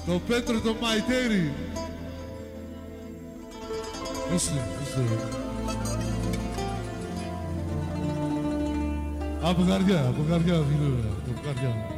Το Πέτρο το Μαϊτέρι. Είστε. Από καρδιά, φίλε, από καρδιά.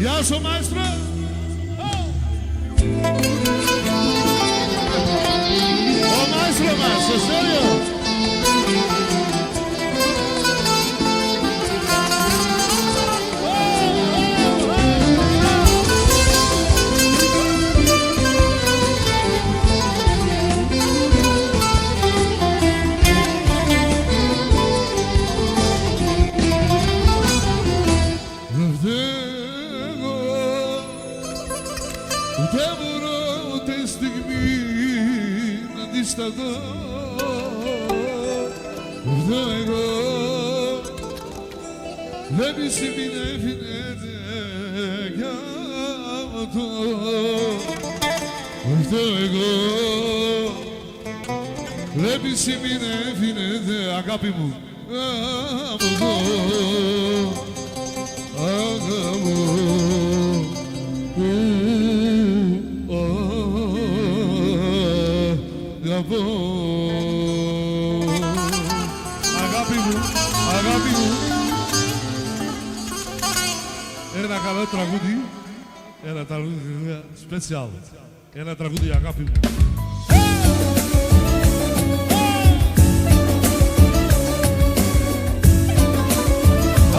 Γεια σου, μαέστρο! Ο μαέστρο μας, σε σέριο! σταθώ, φταίω εγώ. Βλέπεις η μήνα έφυγεται κι αυτό, φταίω εγώ. Βλέπεις η μήνα έφυγεται, αγάπη μου, αυτό, αγάπη αγάπη μου. Ένα καλό τραγούδι, ένα τραγούδι σπεσιάλ. Ένα τραγούδι αγάπη μου.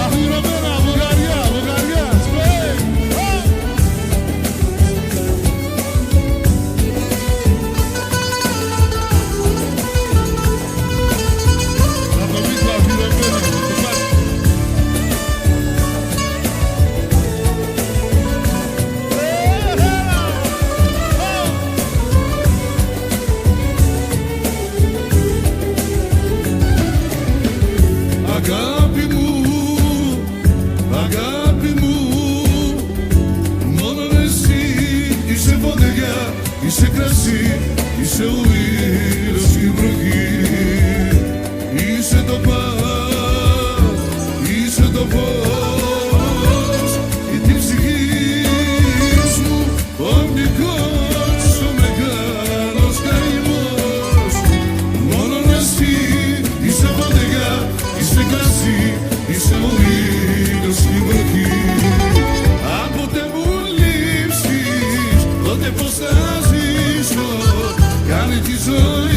Αφιερωμένα, Βουλγαρία, Βουλγαρία, σπρέι! Είσαι κρασί, είσαι ο ήλιος και η βροχή. Είσαι το παν, είσαι το φως και την ψυχή μου ο μικρός, ο μεγάλος καημός. Μόνο εσύ είσαι φωτιά, είσαι κρασί, είσαι ο ήλιος και η βροχή. Αν ποτέ μου λείψεις, τότε πώς θα ζήσω, κάνε τη ζωή